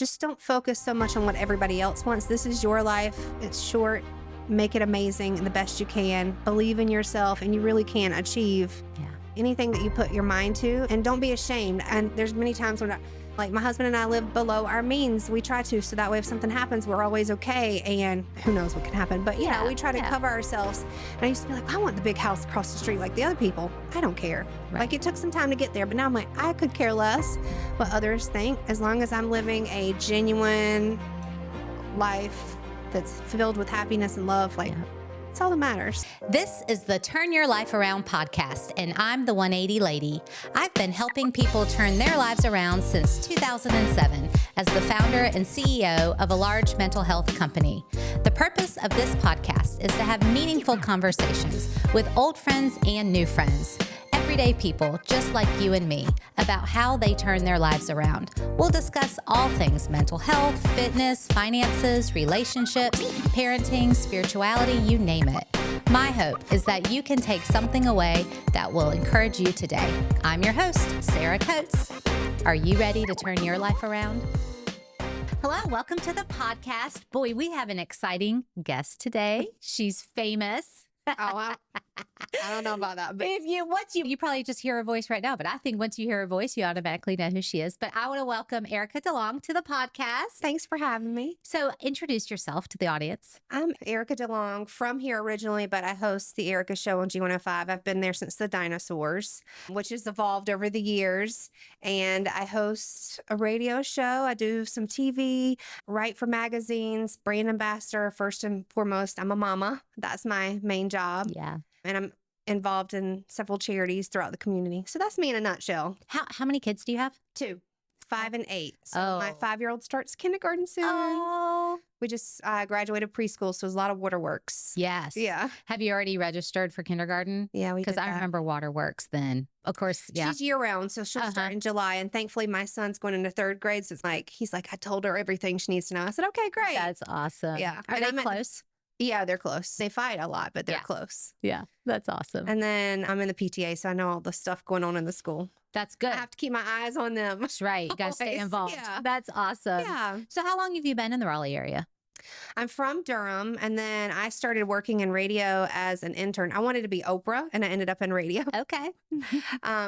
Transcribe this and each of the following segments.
just don't focus so much on what everybody else wants. This is your life. It's short. Make it amazing and the best you can. Believe in yourself, and you really can achieve anything that you put your mind to. And don't be ashamed. And there's many times when like my husband and I live below our means. We try to, so that way if something happens, we're always okay. And who knows what can happen. But, you know, we try to cover ourselves. And I used to be like, I want the big house across the street like the other people. I don't care. Right. Like, it took some time to get there. But now I'm like, I could care less what others think, as long as I'm living a genuine life that's filled with happiness and love. Like, it's all that matters. This is the Turn Your Life Around podcast, and I'm the 180 Lady. I've been helping people turn their lives around since 2007 as the founder and CEO of a large mental health company. The purpose of this podcast is to have meaningful conversations with old friends and new friends, everyday people just like you and me, about how they turn their lives around. We'll discuss all things mental health, fitness, finances, relationships, parenting, spirituality, you name it. My hope is that you can take something away that will encourage you today. I'm your host, Sarah Coates. Are you ready to turn your life around? Hello, welcome to the podcast. Boy, we have an exciting guest today. She's famous. I don't know about that. But If you probably just hear her voice right now, but I think once you hear her voice, you automatically know who she is. But I want to welcome Erica DeLong to the podcast. Thanks for having me. So introduce yourself to the audience. I'm Erica DeLong, from here originally, but I host the Erica Show on G105. I've been there since the dinosaurs, which has evolved over the years. And I host a radio show. I do some TV, write for magazines, brand ambassador. First and foremost, I'm a mama. That's my main job. Yeah. And I'm involved in several charities throughout the community. So that's me in a nutshell. How many kids do you have? 2, 5 and 8. So Oh. my 5-year-old starts kindergarten soon. Oh, We just graduated preschool, so it was a lot of waterworks. yes. Yeah. Have you already registered for kindergarten? Yeah, we did Because I that. remember waterworks then. Of course, yeah. She's year round, so she'll start in July. And thankfully, my son's going into 3rd grade. So it's like, he's like, I told her everything she needs to know. I said, okay, great. That's awesome. Yeah. Are And they I'm at- close? Yeah, they're close. They fight a lot, but they're Yeah. close. Yeah, that's awesome. And then I'm in the PTA, so I know all the stuff going on in the school. That's good. I have to keep my eyes on them. That's right. You got to stay Always. involved. Yeah. That's awesome. Yeah. So how long have you been in the Raleigh area? I'm from Durham, and then I started working in radio as an intern. I wanted to be Oprah, and I ended up in radio. Okay.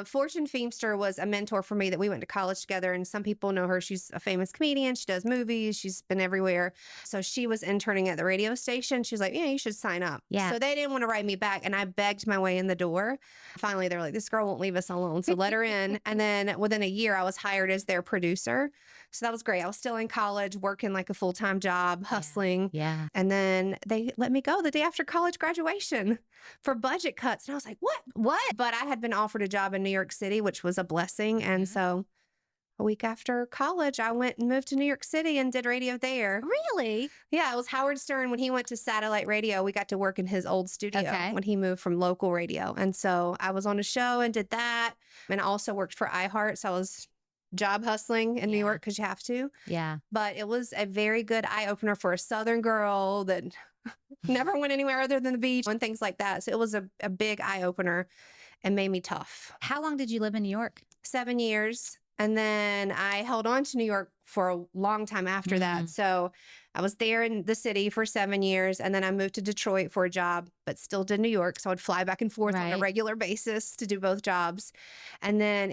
Fortune Feimster was a mentor for me that we went to college together, and some people know her. She's a famous comedian. She does movies. She's been everywhere. So she was interning at the radio station. She was like, yeah, you should sign up. Yeah. So they didn't want to write me back, and I begged my way in the door. Finally, they were like, this girl won't leave us alone, so let her in. And then within a year, I was hired as their producer. So that was great. I was still in college, working like a full-time job, hustling. Yeah. And then they let me go the day after college graduation for budget cuts. And I was like, what? What? But I had been offered a job in New York City, which was a blessing. And so a week after college, I went and moved to New York City and did radio there. Really? Yeah, it was Howard Stern. When he went to satellite radio, we got to work in his old studio when he moved from local radio. And so I was on a show and did that. And I also worked for iHeart. So I was job hustling in New York because you have to. Yeah. But it was a very good eye opener for a Southern girl that never went anywhere other than the beach and things like that. So it was a big eye opener and made me tough. How long did you live in New York? 7 years. And then I held on to New York for a long time after that. So I was there in the city for 7 years. And then I moved to Detroit for a job, but still did New York. So I'd fly back and forth on a regular basis to do both jobs. And then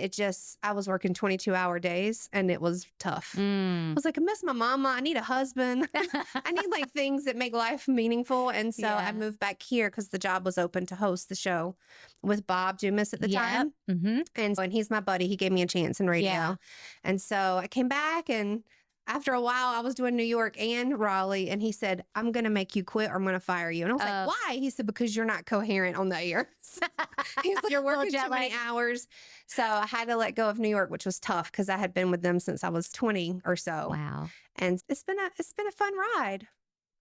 I was working 22-hour days, and it was tough. I was like, I miss my mama. I need a husband. I need like things that make life meaningful. And so I moved back here because the job was open to host the show with Bob Dumas at the time. And he's my buddy. He gave me a chance in radio. Yeah. And so I came back, and after a while, I was doing New York and Raleigh, and he said, I'm going to make you quit or I'm going to fire you. And I was like, why? He said, because you're not coherent on the air. He's like, you're working too many hours. So I had to let go of New York, which was tough because I had been with them since I was 20 or so. Wow. And it's been a fun ride.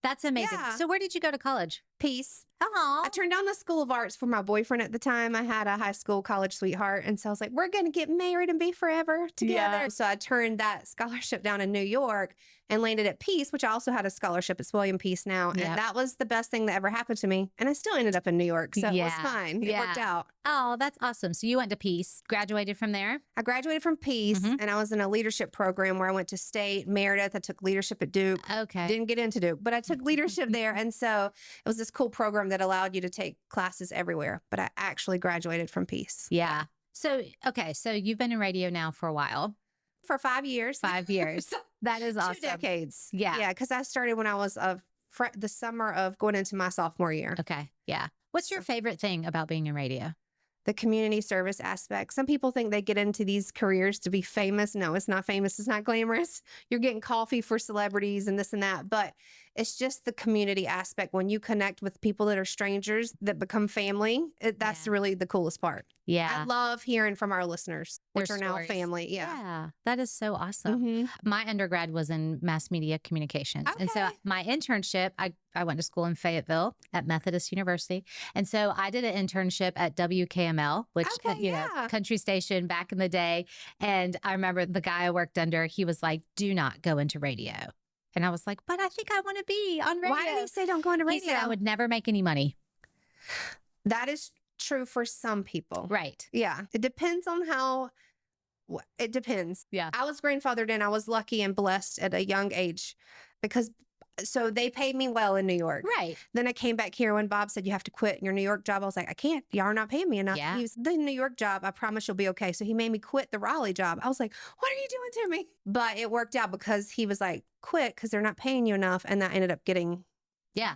That's amazing. Yeah. So where did you go to college? Peace. Oh, I turned down the School of Arts for my boyfriend at the time. I had a high school, college sweetheart. And so I was like, we're going to get married and be forever together. Yeah. So I turned that scholarship down in New York and landed at Peace, which I also had a scholarship. It's William Peace now. And Yep. that was the best thing that ever happened to me. And I still ended up in New York. So it was fine. It worked out. Oh, that's awesome. So you went to Peace, graduated from there? I graduated from Peace and I was in a leadership program where I went to State, Meredith. I took leadership at Duke. Okay. Didn't get into Duke, but I took leadership there. And so it was this cool program that allowed you to take classes everywhere. But I actually graduated from Peace. Yeah. So, okay. So you've been in radio now for a while. For 5 years. 5 years. That is awesome. 2 decades. Yeah. Yeah. Because I started when I was the summer of going into my sophomore year. Okay. Yeah. What's your favorite thing about being in radio? The community service aspect. Some people think they get into these careers to be famous. No, it's not famous. It's not glamorous. You're getting coffee for celebrities and this and that. But it's just the community aspect. When you connect with people that are strangers that become family, that's really the coolest part. Yeah. I love hearing from our listeners, which Their are now stories. family. Yeah. Yeah. That is so awesome. Mhm. My undergrad was in mass media communications. And so Okay. my internship, I went to school in Fayetteville at Methodist University. And so I did an internship at WKML, which, Okay, yeah. country station back in the day. And I remember the guy I worked under, he was like, do not go into radio. And I was like, but I think I want to be on radio. Why did he say don't go into He radio? said I would never make any money. That is true for some people. Right. Yeah. It depends on it depends. Yeah. I was grandfathered in. I was lucky and blessed at a young age so they paid me well in New York. Right. Then I came back here when Bob said you have to quit your New York job. I was like, I can't. Y'all are not paying me enough. Yeah. He was, the New York job, I promise you'll be okay. So he made me quit the Raleigh job. I was like, what are you doing to me? But it worked out because he was like, quit because they're not paying you enough. And I ended up getting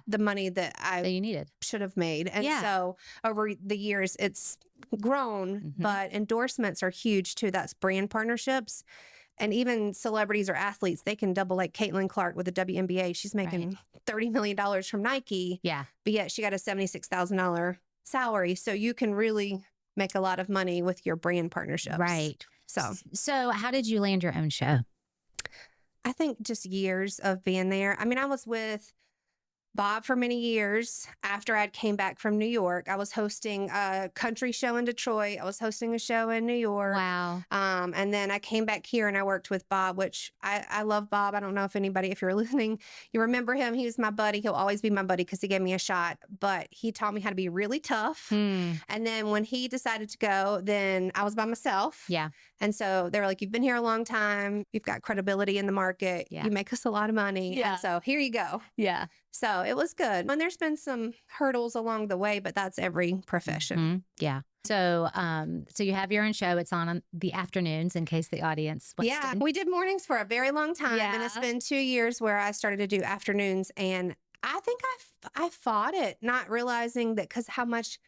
the money that I That you needed. should have made. And Yeah. so over the years, it's grown, but endorsements are huge too. That's brand partnerships. And even celebrities or athletes, they can double, like Caitlin Clark with the WNBA. She's making $30 million from Nike, Yeah. but yet she got a $76,000 salary. So you can really make a lot of money with your brand partnerships. Right. So how did you land your own show? I think just years of being there. I mean, I was with Bob for many years. After I came back from New York, I was hosting a country show in Detroit. I was hosting a show in New York. Wow. And then I came back here and I worked with Bob, which I love Bob. I don't know if you're listening, you remember him. He was my buddy. He'll always be my buddy because he gave me a shot, but he taught me how to be really tough. And then when he decided to go, then I was by myself. Yeah. And so they were like, you've been here a long time. You've got credibility in the market. Yeah. You make us a lot of money. Yeah. And so here you go. Yeah. So it was good. And there's been some hurdles along the way, but that's every profession. Yeah. So, so you have your own show. It's on the afternoons in case the audience wants Yeah. to. We did mornings for a very long time. Yeah. And it's been 2 years where I started to do afternoons. And I think I fought it, not realizing that because how much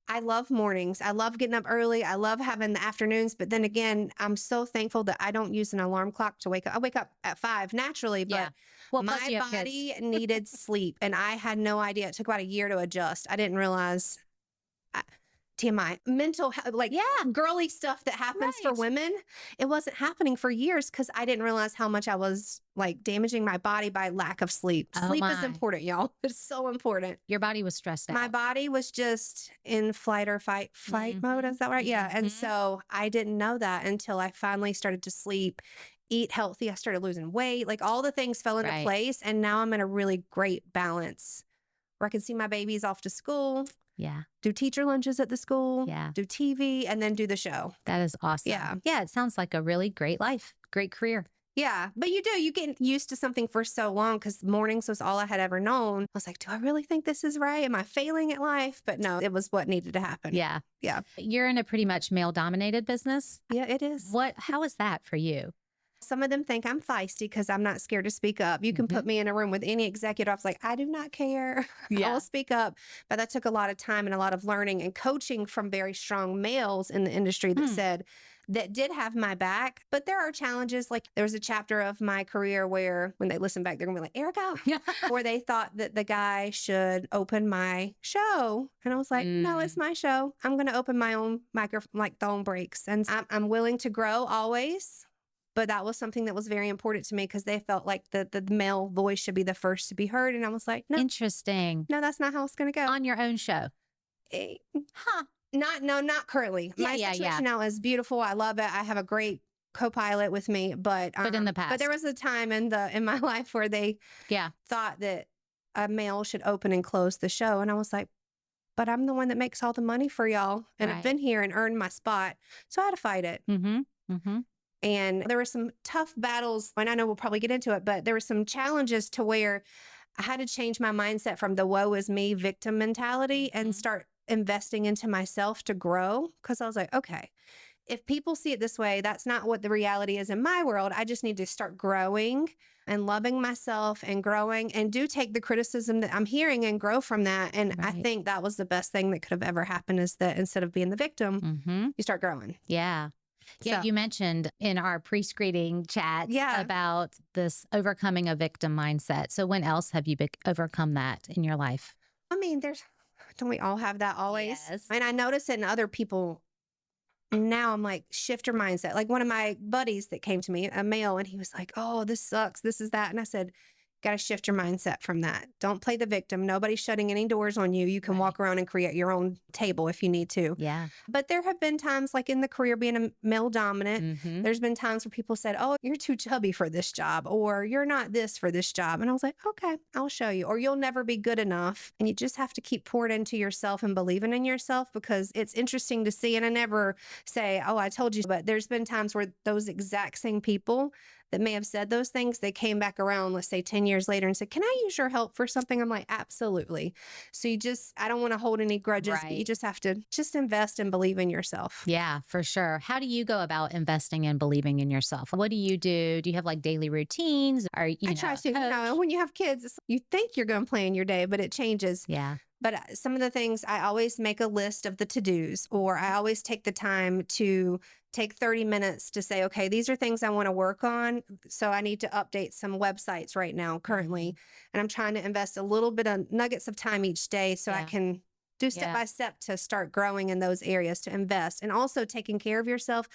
I love mornings. I love getting up early. I love having the afternoons. But then again, I'm so thankful that I don't use an alarm clock to wake up. I wake up at 5 naturally, but Well, plus my you have kids. body needed sleep. And I had no idea. It took about a year to adjust. I didn't realize TMI, mental health, like girly stuff that happens for women. It wasn't happening for years because I didn't realize how much I was like damaging my body by lack of sleep. Sleep is important, y'all. It's so important. Your body was stressed out. My body was just in flight or fight mode. Is that right? Yeah. And so I didn't know that until I finally started to sleep, eat healthy. I started losing weight. Like all the things fell into place. And now I'm in a really great balance where I can see my babies off to school. Yeah. Do teacher lunches at the school. Yeah. Do TV and then do the show. That is awesome. Yeah. Yeah. It sounds like a really great life, great career. Yeah. But you get used to something for so long because mornings was all I had ever known. I was like, do I really think this is right? Am I failing at life? But no, it was what needed to happen. Yeah. Yeah. You're in a pretty much male dominated business. Yeah, it is. How is that for you? Some of them think I'm feisty because I'm not scared to speak up. You can put me in a room with any executive. I was like, I do not care. I'll speak up. But that took a lot of time and a lot of learning and coaching from very strong males in the industry that did have my back. But there are challenges. Like there was a chapter of my career where when they listen back, they're going to be like, Erica, where they thought that the guy should open my show. And I was like, no, it's my show. I'm going to open my own microphone, like the own breaks. And I'm willing to grow always. But that was something that was very important to me because they felt like the male voice should be the first to be heard. And I was like, no, Interesting. no, that's not how it's going to go. On your own show. Huh. Not currently. My situation now is beautiful. I love it. I have a great co-pilot with me, but in the past. But there was a time in my life where they thought that a male should open and close the show. And I was like, but I'm the one that makes all the money for y'all. And I've been here and earned my spot. So I had to fight it. And there were some tough battles, and I know we'll probably get into it, but there were some challenges to where I had to change my mindset from the woe is me victim mentality and start investing into myself to grow. Because I was like, okay, if people see it this way, that's not what the reality is in my world. I just need to start growing and loving myself and growing, and do take the criticism that I'm hearing and grow from that. And I think that was the best thing that could have ever happened, is that instead of being the victim, you start growing. Yeah. Yeah, so, you mentioned in our pre-screening chats about this overcoming a victim mindset. So when else have you overcome that in your life? I mean, don't we all have that always? Yes. And I notice it in other people. Now I'm like, shift your mindset. Like one of my buddies that came to me, a male, and he was like, oh, this sucks. This is that. And I said, got to shift your mindset from that. Don't play the victim. Nobody's shutting any doors on you. You can walk around and create your own table if you need to. Yeah. But there have been times, like in the career being a male dominant, there's been times where people said, oh, you're too chubby for this job, or you're not this for this job. And I was like, okay, I'll show you. Or you'll never be good enough. And you just have to keep pouring into yourself and believing in yourself, because it's interesting to see. And I never say, oh, I told you. But there's been times where those exact same people that may have said those things, they came back around, let's say 10 years later, and said, can I use your help for something? I'm like, absolutely. So I don't want to hold any grudges, but you just have to just invest and believe in yourself. Yeah, for sure. How do you go about investing and believing in yourself? What do you do? Do you have like daily routines? Or, I try to, when you have kids, you think you're going to plan your day, but it changes. Yeah. But some of the things, I always make a list of the to-dos, or I always take the time to take 30 minutes to say, okay, these are things I want to work on. So I need to update some websites right now currently. And I'm trying to invest a little bit of nuggets of time each day so I can do step by step to start growing in those areas, to invest. And also taking care of yourself.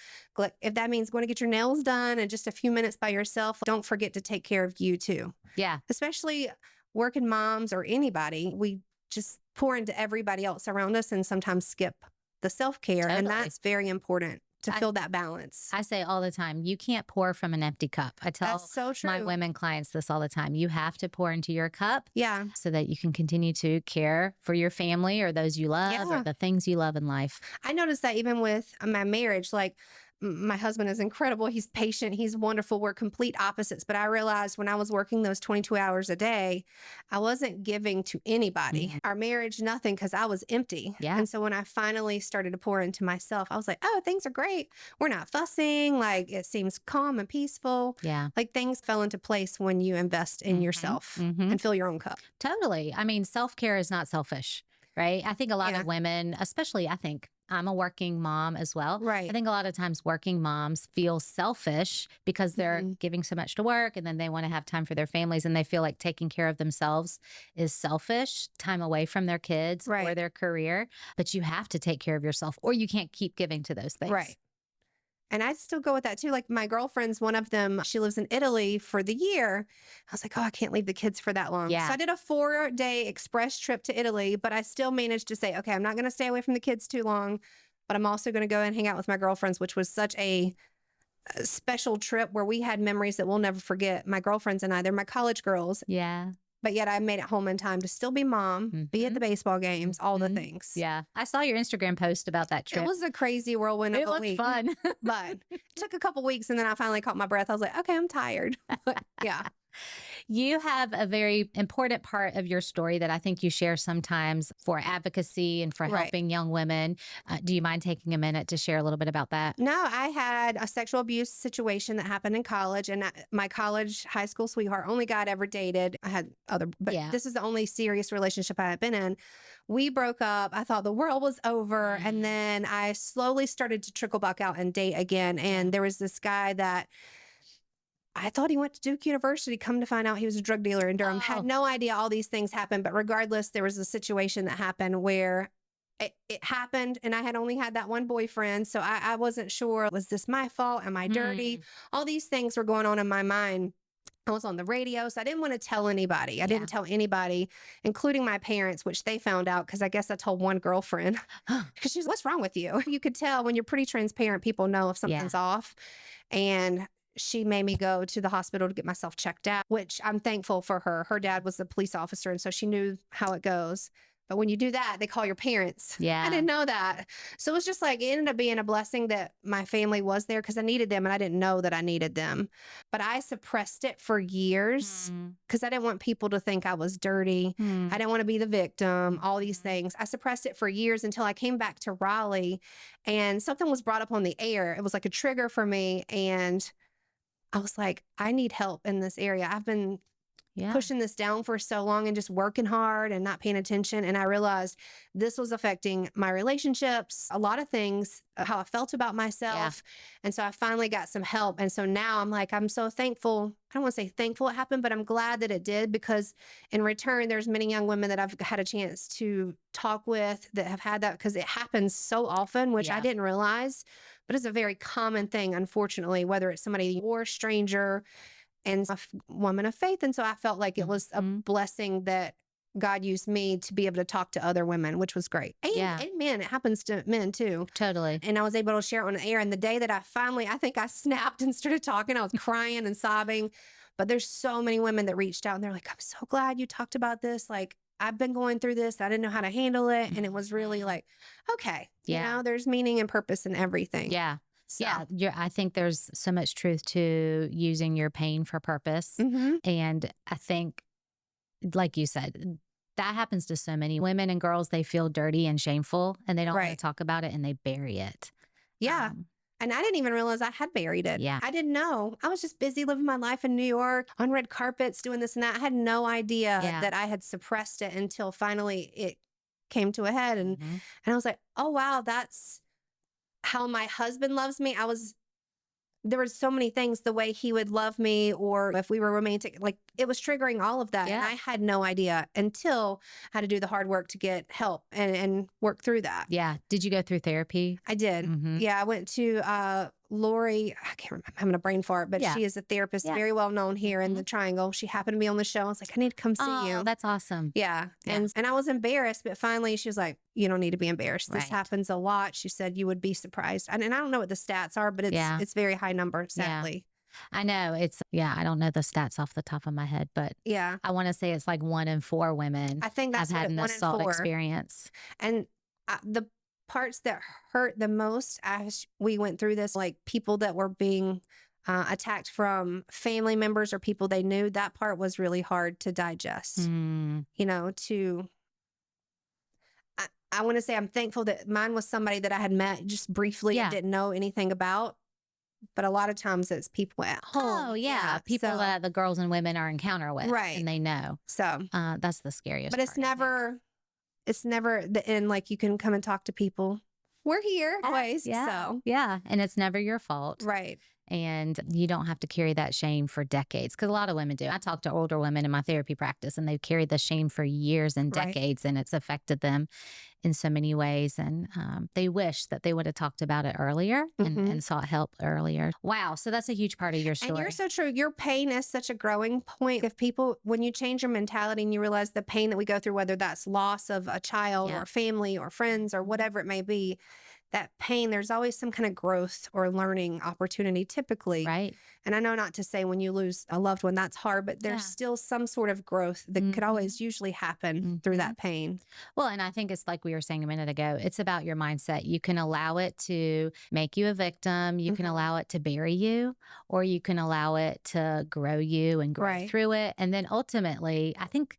If that means going to get your nails done and just a few minutes by yourself, don't forget to take care of you too. Yeah. Especially working moms or anybody, we just pour into everybody else around us and sometimes skip the self-care. Totally. And that's very important to feel that balance. I say all the time, you can't pour from an empty cup. I tell my women clients this all the time. You have to pour into your cup so that you can continue to care for your family or those you love or the things you love in life. I noticed that even with my marriage, like my husband is incredible. He's patient. He's wonderful. We're complete opposites. But I realized when I was working those 22 hours a day, I wasn't giving to anybody. Our marriage, nothing, because I was empty. Yeah. And so when I finally started to pour into myself, I was like, oh, things are great. We're not fussing. Like, it seems calm and peaceful. Yeah. Like, things fell into place when you invest in yourself and fill your own cup. Totally. I mean, self-care is not selfish, right? I think a lot of women, especially I'm a working mom as well. Right. I think a lot of times working moms feel selfish because they're giving so much to work, and then they want to have time for their families, and they feel like taking care of themselves is selfish, time away from their kids or their career. But you have to take care of yourself, or you can't keep giving to those things. Right. And I still go with that too. Like my girlfriends, one of them, she lives in Italy for the year. I was like, oh, I can't leave the kids for that long. Yeah. So I did a 4-day express trip to Italy, but I still managed to say, okay, I'm not going to stay away from the kids too long, but I'm also going to go and hang out with my girlfriends, which was such a special trip where we had memories that we'll never forget. My girlfriends and I, they're my college girls. Yeah. But yet I made it home in time to still be mom, be at the baseball games, all the things. Yeah. I saw your Instagram post about that trip. It was a crazy whirlwind of a week. It looked fun. But it took a couple weeks, and then I finally caught my breath. I was like, okay, I'm tired. Yeah. You have a very important part of your story that I think you share sometimes for advocacy and for helping young women. Do you mind taking a minute to share a little bit about that? No, I had a sexual abuse situation that happened in college, and my college high school sweetheart, only guy I'd ever dated. I had other, but this is the only serious relationship I had been in. We broke up. I thought the world was over. And then I slowly started to trickle back out and date again. And there was this guy that I thought he went to Duke University. Come to find out he was a drug dealer in Durham. Had no idea all these things happened. But regardless, there was a situation that happened where it happened, and I had only had that one boyfriend. So I wasn't sure, was this my fault? Am I dirty? All these things were going on in my mind. I was on the radio, so I didn't want to tell anybody. I didn't tell anybody, including my parents, which they found out because I guess I told one girlfriend because she's, what's wrong with you? You could tell when you're pretty transparent, people know if something's off. And she made me go to the hospital to get myself checked out, which I'm thankful for her. Her dad was a police officer, and so she knew how it goes. But when you do that, they call your parents. Yeah. I didn't know that. So it was just like, it ended up being a blessing that my family was there because I needed them and I didn't know that I needed them. But I suppressed it for years because I didn't want people to think I was dirty. I didn't want to be the victim, all these things. I suppressed it for years until I came back to Raleigh and something was brought up on the air. It was like a trigger for me. And I was like, I need help in this area. I've been pushing this down for so long and just working hard and not paying attention. And I realized this was affecting my relationships, a lot of things, how I felt about myself. And so I finally got some help. And so now I'm like, I'm so thankful. I don't want to say thankful it happened, but I'm glad that it did, because in return, there's many young women that I've had a chance to talk with that have had that, because it happens so often, which I didn't realize, but it's a very common thing, unfortunately, whether it's somebody or a stranger, and a woman of faith. And so I felt like it was a blessing that God used me to be able to talk to other women, which was great. And men, it happens to men too. Totally. And I was able to share it on the air. And the day that I think I snapped and started talking, I was crying and sobbing. But there's so many women that reached out and they're like, I'm so glad you talked about this. Like, I've been going through this. I didn't know how to handle it. And it was really like, okay, you know, there's meaning and purpose in everything. Yeah. So. Yeah, I think there's so much truth to using your pain for purpose. And I think, like you said, that happens to so many women and girls. They feel dirty and shameful and they don't want to talk about it and they bury it. Yeah. And I didn't even realize I had buried it. Yeah. I didn't know. I was just busy living my life in New York, on red carpets, doing this and that. I had no idea that I had suppressed it until finally it came to a head. And I was like, oh, wow, that's how my husband loves me. There were so many things, the way he would love me, or if we were romantic, like it was triggering all of that. And I had no idea until I had to do the hard work to get help and work through that. Yeah. Did you go through therapy? I did. Yeah. I went to Lori, I can't remember, I'm having a brain fart, but she is a therapist, very well known here in the Triangle. She happened to be on the show. I was like, I need to come see you. That's awesome. Yeah. And I was embarrassed, but finally she was like, you don't need to be embarrassed. This happens a lot. She said, you would be surprised. And I don't know what the stats are, but it's very high number, sadly. I know I don't know the stats off the top of my head, but I want to say it's like 1 in 4 women I think that's have had an 1 in assault 4. experience. And the parts that hurt the most as we went through this, like people that were being attacked from family members or people they knew, that part was really hard to digest. You know, I want to say I'm thankful that mine was somebody that I had met just briefly and didn't know anything about. But a lot of times it's people at home. Oh, yeah. People that the girls and women are encounter with. Right. And they know. So that's the scariest But it's never the end. Like, you can come and talk to people. We're here always. So. Yeah. And it's never your fault. Right. And you don't have to carry that shame for decades, because a lot of women do. I talk to older women in my therapy practice and they've carried the shame for years and decades, and it's affected them in so many ways. And they wish that they would have talked about it earlier and sought help earlier. Wow. So that's a huge part of your story. And you're so true. Your pain is such a growing point. If people, when you change your mentality and you realize the pain that we go through, whether that's loss of a child or family or friends or whatever it may be, that pain, there's always some kind of growth or learning opportunity typically. Right. And I know not to say when you lose a loved one, that's hard, but there's still some sort of growth that could always usually happen through that pain. Well, and I think it's like we were saying a minute ago, it's about your mindset. You can allow it to make you a victim. You can allow it to bury you, or you can allow it to grow you and grow through it. And then ultimately, I think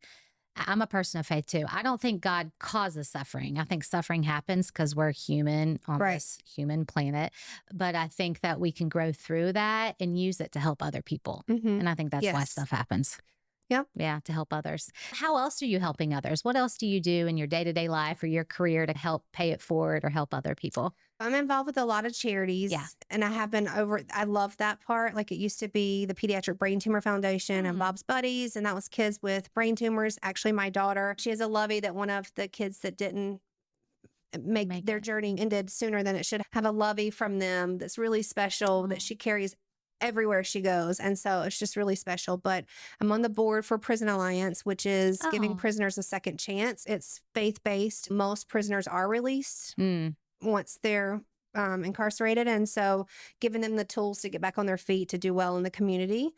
I'm a person of faith too. I don't think God causes suffering. I think suffering happens because we're human on this human planet. But I think that we can grow through that and use it to help other people. And I think that's why stuff happens. Yep. Yeah, to help others. How else are you helping others? What else do you do in your day-to-day life or your career to help pay it forward or help other people? I'm involved with a lot of charities. Yeah. And I have been I love that part. Like, it used to be the Pediatric Brain Tumor Foundation and Bob's Buddies. And that was kids with brain tumors. Actually, my daughter, she has a lovey that one of the kids that didn't make their journey ended sooner than it should. Have a lovey from them that's really special that she carries everywhere she goes. And so it's just really special. But I'm on the board for Prison Alliance, which is giving prisoners a second chance. It's faith-based. Most prisoners are released once they're incarcerated. And so giving them the tools to get back on their feet to do well in the community.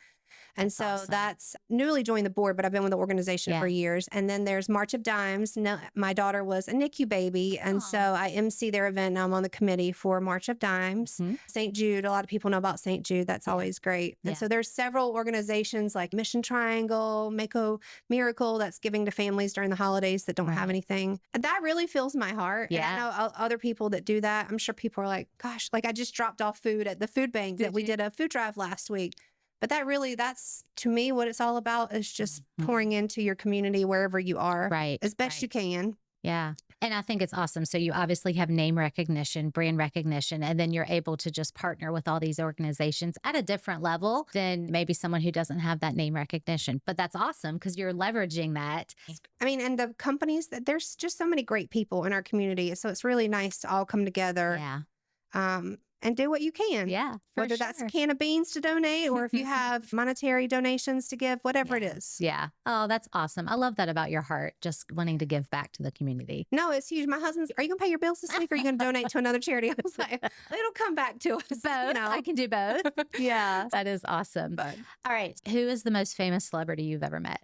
And so that's newly joined the board, but I've been with the organization for years. And then there's March of Dimes. No, my daughter was a NICU baby. And so I MC their event. Now I'm on the committee for March of Dimes. St. Jude, a lot of people know about St. Jude. That's always great. And so there's several organizations like Mission Triangle, Mako Miracle, that's giving to families during the holidays that don't have anything. And that really fills my heart. And I know other people that do that. I'm sure people are like, gosh, like I just dropped off food at the food bank we did a food drive last week. But that's to me what it's all about, is just pouring into your community wherever you are, as best you can. Yeah. And I think it's awesome. So you obviously have name recognition, brand recognition, and then you're able to just partner with all these organizations at a different level than maybe someone who doesn't have that name recognition. But that's awesome because you're leveraging that. I mean, and the companies, there's just so many great people in our community. So it's really nice to all come together. And do what you can. Whether that's a can of beans to donate or if you have monetary donations to give, whatever it is. Oh, that's awesome. I love that about your heart, just wanting to give back to the community. No, it's huge. My husband's, are you going to pay your bills this week or are you going to donate to another charity? I was like, it'll come back to us. Both. I can do both. That is awesome. All right. Who is the most famous celebrity you've ever met?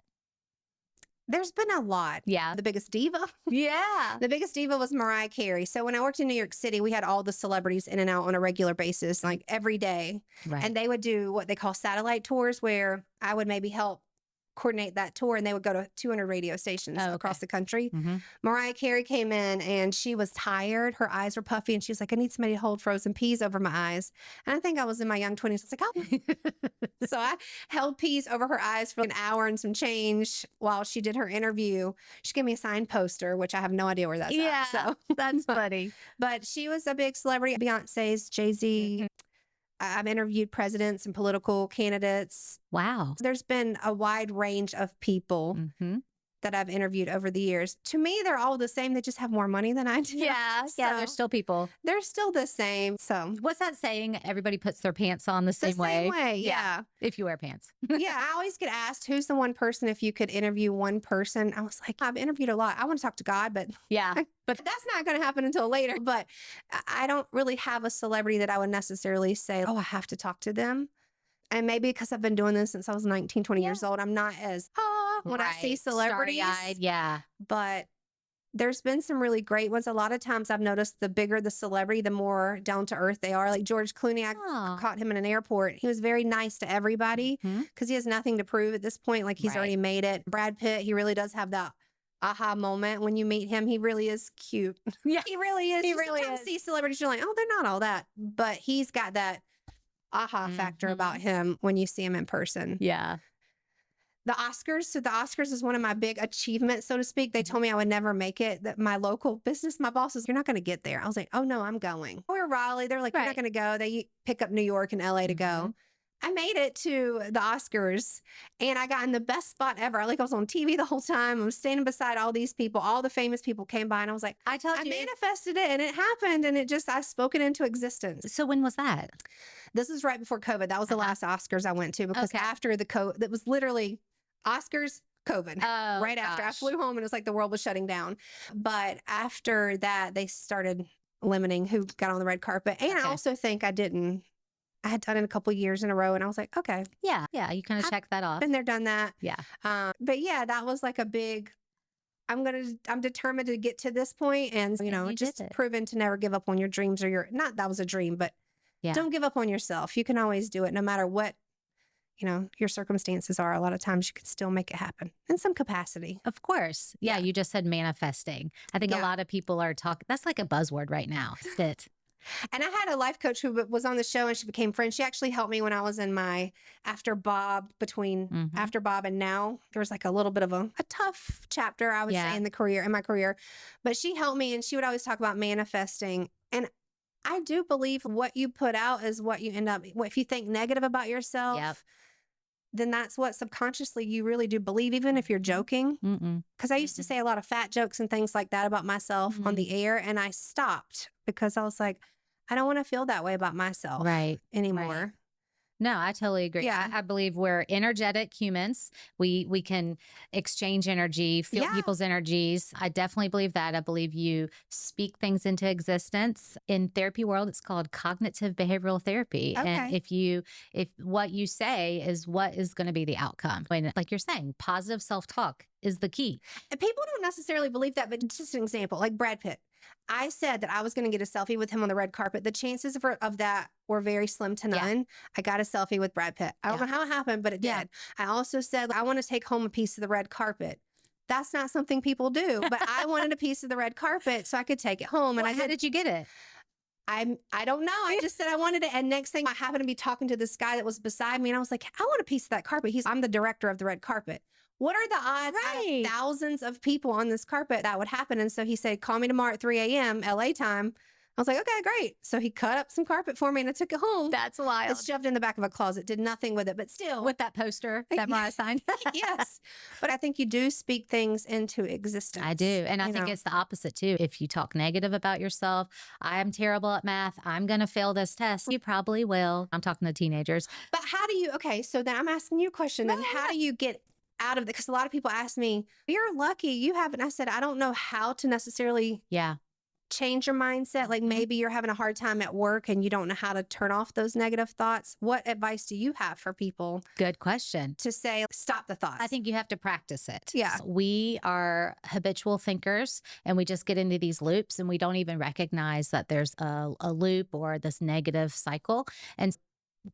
There's been a lot. The biggest diva. The biggest diva was Mariah Carey. So when I worked in New York City, we had all the celebrities in and out on a regular basis, like every day. And they would do what they call satellite tours, where I would maybe help coordinate that tour, and they would go to 200 radio stations across the country. Mariah Carey came in and she was tired. Her eyes were puffy and she was like, I need somebody to hold frozen peas over my eyes. And I think I was in my young 20s. I was like, oh. So I held peas over her eyes for an hour and some change while she did her interview. She gave me a signed poster, which I have no idea where that's at. So that's funny. But she was a big celebrity. Beyonce's, Jay-Z. I've interviewed presidents and political candidates. Wow. There's been a wide range of people that I've interviewed over the years. To me, they're all the same. They just have more money than I do. They're still people. They're still the same. So what's that saying? Everybody puts their pants on the same way. Same way, yeah. If you wear pants. I always get asked, who's the one person, if you could interview one person? I was like, I've interviewed a lot. I want to talk to God, but but that's not going to happen until later. But I don't really have a celebrity that I would necessarily say, oh, I have to talk to them. And maybe because I've been doing this since I was 19, 20 years old, I'm not as, when I see celebrities. Starry-eyed, But there's been some really great ones. A lot of times I've noticed the bigger the celebrity, the more down to earth they are. Like George Clooney, I caught him in an airport. He was very nice to everybody because he has nothing to prove at this point. Like he's already made it. Brad Pitt, he really does have that aha moment when you meet him. He really is cute. He really is. He really is. See celebrities, you're like, oh, they're not all that. But he's got that aha factor about him when you see him in person. The Oscars. So the Oscars is one of my big achievements, so to speak. They told me I would never make it. That my local business, my bosses, you're not going to get there. I was like, oh no, I'm going. We're Raleigh. They're like, you're not going to go. They pick up New York and LA to go. I made it to the Oscars and I got in the best spot ever. Like I was on TV the whole time. I was standing beside all these people. All the famous people came by and I was like, I manifested it and it happened and I spoke it into existence. So when was that? This was right before COVID. That was the last Oscars I went to because after the COVID, that was literally Oscars, COVID. Right after I flew home and it was like the world was shutting down. But after that, they started limiting who got on the red carpet. And I also think I had done it a couple years in a row and I was like, okay. Yeah. You kind of checked that off. Been there, done that. Yeah. But yeah, that was like a big, I'm determined to get to this point and, just proven to never give up on your dreams or not that was a dream, but don't give up on yourself. You can always do it no matter what, your circumstances are. A lot of times you can still make it happen in some capacity. Of course. Yeah. You just said manifesting. I think a lot of people are talking, that's like a buzzword right now. Sit. And I had a life coach who was on the show and she became friends. She actually helped me when I was in my after Bob and now. There was like a little bit of a tough chapter, I would say, in my career. But she helped me and she would always talk about manifesting. And I do believe what you put out is what you end up. If you think negative about yourself, then that's what subconsciously you really do believe, even if you're joking. Because I used to say a lot of fat jokes and things like that about myself on the air, and I stopped because I was like, I don't want to feel that way about myself anymore. Right. No, I totally agree. Yeah. I believe we're energetic humans. We can exchange energy, feel people's energies. I definitely believe that. I believe you speak things into existence. In therapy world, it's called cognitive behavioral therapy. And if what you say is what is going to be the outcome. When, like you're saying, positive self-talk is the key. And people don't necessarily believe that, but just an example, like Brad Pitt. I said that I was going to get a selfie with him on the red carpet. The chances of that were very slim to none. I got a selfie with Brad Pitt. I don't know how it happened, but it did. I also said, I want to take home a piece of the red carpet. That's not something people do, but I wanted a piece of the red carpet so I could take it home. And how did you get it? I don't know. I just said I wanted it. And next thing, I happened to be talking to this guy that was beside me. And I was like, I want a piece of that carpet. I'm the director of the red carpet. What are the odds out of thousands of people on this carpet that would happen? And so he said, call me tomorrow at 3 a.m. LA time. I was like, okay, great. So he cut up some carpet for me and I took it home. That's wild. It's shoved in the back of a closet. Did nothing with it, but still. With that poster that Mariah signed. Yes. But I think you do speak things into existence. I do. And I think it's the opposite too. If you talk negative about yourself, I'm terrible at math, I'm going to fail this test. You probably will. I'm talking to teenagers. But how do you, so then I'm asking you a question. Then how do you get out of it? Because a lot of people ask me, you're lucky you haven't. I said, I don't know how to necessarily change your mindset. Like maybe you're having a hard time at work and you don't know how to turn off those negative thoughts. What advice do you have for people? Good question. To say, stop the thoughts. I think you have to practice it. Yeah. So we are habitual thinkers and we just get into these loops and we don't even recognize that there's a loop or this negative cycle. And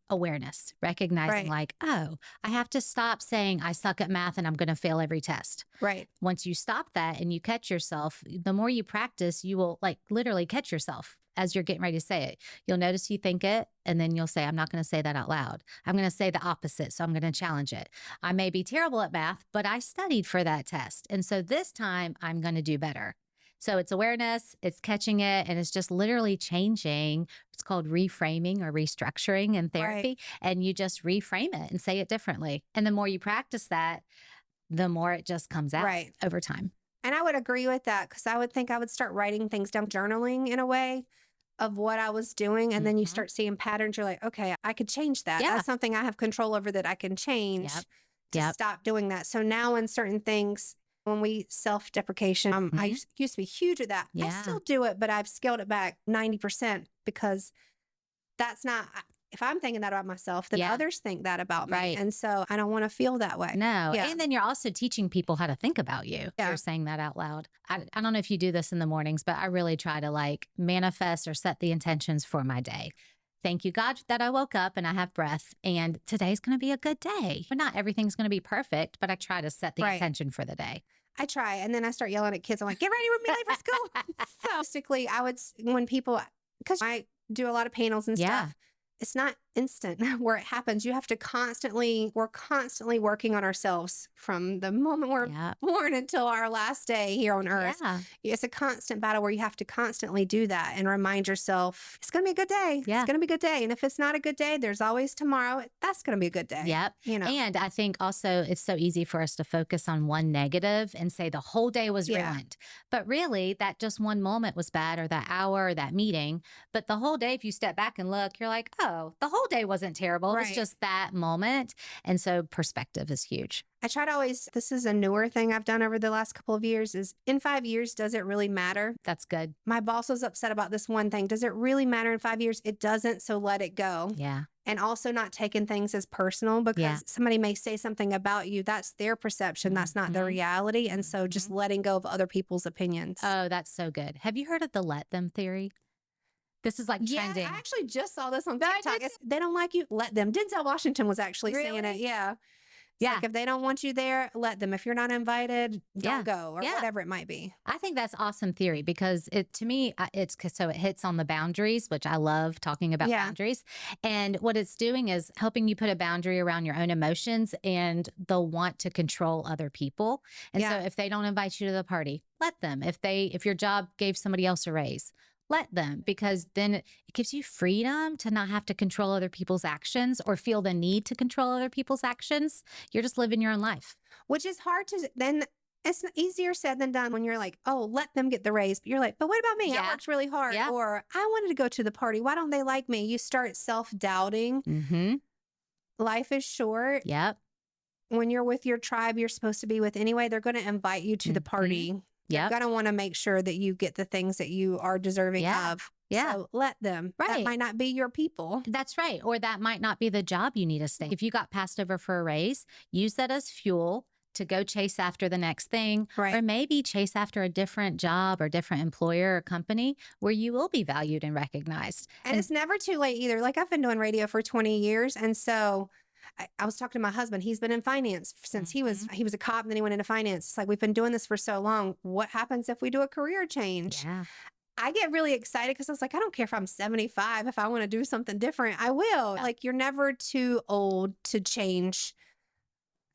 awareness, recognizing like, oh, I have to stop saying I suck at math and I'm going to fail every test. Right. Once you stop that and you catch yourself, the more you practice, you will like literally catch yourself as you're getting ready to say it. You'll notice you think it and then you'll say, I'm not going to say that out loud. I'm going to say the opposite. So I'm going to challenge it. I may be terrible at math, but I studied for that test. And so this time I'm going to do better. So it's awareness, it's catching it, and it's just literally changing. It's called reframing or restructuring in therapy. And you just reframe it and say it differently. And the more you practice that, the more it just comes out over time. And I would agree with that because I would think I would start writing things down, journaling in a way of what I was doing. And then you start seeing patterns. You're like, okay, I could change that. That's something I have control over that I can change to stop doing that. So now in certain things, when we self-deprecation, I used to be huge at that. I still do it, but I've scaled it back 90% because that's not, if I'm thinking that about myself, then others think that about me. And so I don't want to feel that way. No. And then you're also teaching people how to think about you. You're saying that out loud. I don't know if you do this in the mornings, but I really try to like manifest or set the intentions for my day. Thank you, God, that I woke up and I have breath and today's going to be a good day. But not everything's going to be perfect, but I try to set the intention for the day. I try. And then I start yelling at kids. I'm like, get ready, we're late for school. So basically, when people, because I do a lot of panels and stuff, it's not instant where it happens. You have to we're constantly working on ourselves from the moment we're born until our last day here on earth. It's a constant battle where you have to constantly do that and remind yourself, it's going to be a good day. It's going to be a good day. And if it's not a good day, there's always tomorrow. That's going to be a good day. You know? And I think also it's so easy for us to focus on one negative and say the whole day was ruined. But really that just one moment was bad or that hour or that meeting. But the whole day, if you step back and look, you're like, oh, the whole day wasn't terrible. It was just that moment. And so perspective is huge. I try to always, this is a newer thing I've done over the last couple of years, is in 5 years, does it really matter? That's good. My boss was upset about this one thing. Does it really matter in 5 years? It doesn't. So let it go. And also not taking things as personal because somebody may say something about you. That's their perception. That's not the reality. And so just letting go of other people's opinions. Oh, that's so good. Have you heard of the let them theory? This is like trending. Yeah, I actually just saw this on TikTok. They don't like you, let them. Denzel Washington was actually saying it. Like if they don't want you there, let them. If you're not invited, don't go or whatever it might be. I think that's awesome theory because to me, it hits on the boundaries, which I love talking about boundaries. And what it's doing is helping you put a boundary around your own emotions and the want to control other people. And so if they don't invite you to the party, let them. If your job gave somebody else a raise, let them, because then it gives you freedom to not have to control other people's actions or feel the need to control other people's actions. You're just living your own life. Which is hard to then. It's easier said than done when you're like, oh, let them get the raise. But you're like, but what about me? I worked really hard. Yeah. Or I wanted to go to the party. Why don't they like me? You start self-doubting. Mm-hmm. Life is short. Yep. When you're with your tribe you're supposed to be with anyway, they're going to invite you to the party. Yep. They're going to want to make sure that you get the things that you are deserving of. Yeah. So let them. Right. That might not be your people. That's right. Or that might not be the job you need to stay. If you got passed over for a raise, use that as fuel to go chase after the next thing, Right. or maybe chase after a different job or different employer or company where you will be valued and recognized. And it's never too late either. Like I've been doing radio for 20 years. And so I was talking to my husband. He's been in finance since he was a cop and then he went into finance. It's like, we've been doing this for so long. What happens if we do a career change? Yeah. I get really excited because I was like, I don't care if I'm 75. If I want to do something different, I will. Like, you're never too old to change.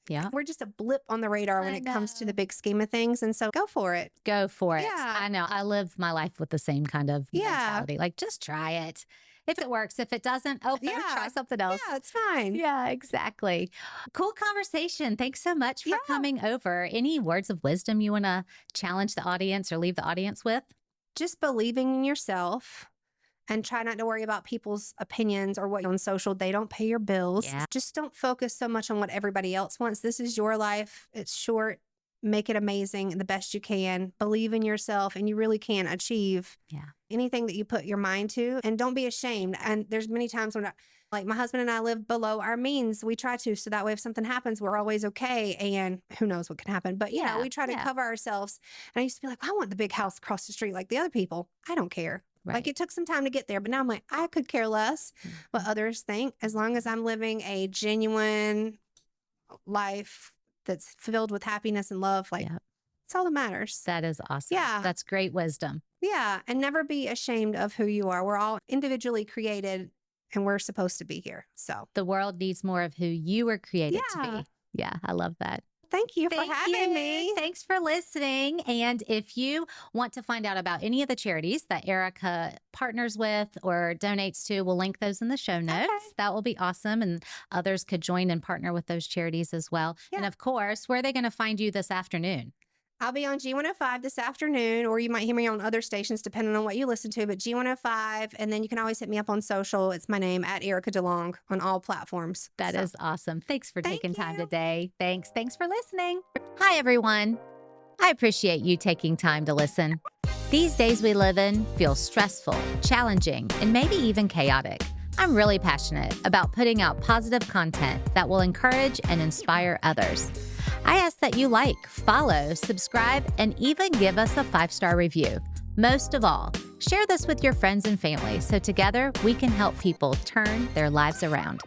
Yeah. We're just a blip on the radar when it comes to the big scheme of things. And so go for it. Go for it. Yeah. I know. I live my life with the same kind of mentality. Like, just try it. If it works, if it doesn't, try something else. Yeah, it's fine. Yeah, exactly. Cool conversation. Thanks so much for coming over. Any words of wisdom you want to challenge the audience or leave the audience with? Just believing in yourself and try not to worry about people's opinions or what on social. They don't pay your bills. Yeah. Just don't focus so much on what everybody else wants. This is your life. It's short. Make it amazing the best you can. Believe in yourself and you really can achieve anything that you put your mind to, and don't be ashamed. And there's many times when like my husband and I live below our means. We try to, so that way if something happens, we're always okay. And who knows what can happen. But you know, we try to cover ourselves. And I used to be like, I want the big house across the street like the other people. I don't care. Right. Like it took some time to get there, but now I'm like, I could care less what others think, as long as I'm living a genuine life that's filled with happiness and love. Like it's all that matters. That is awesome. Yeah. That's great wisdom. Yeah. And never be ashamed of who you are. We're all individually created and we're supposed to be here. So the world needs more of who you were created to be. Yeah. I love that. Thank you for having me. Thanks for listening. And if you want to find out about any of the charities that Erica partners with or donates to, we'll link those in the show notes. Okay. That will be awesome. And others could join and partner with those charities as well. Yeah. And of course, where are they going to find you this afternoon? I'll be on G105 this afternoon, or you might hear me on other stations depending on what you listen to, but G105. And then you can always hit me up on social. It's my name, at Erica DeLong, on all platforms. That is awesome. Thanks for taking time today. Thanks for listening. Hi, everyone. I appreciate you taking time to listen. These days we live in feel stressful, challenging, and maybe even chaotic. I'm really passionate about putting out positive content that will encourage and inspire others. I ask that you like, follow, subscribe, and even give us a 5-star review. Most of all, share this with your friends and family so together we can help people turn their lives around.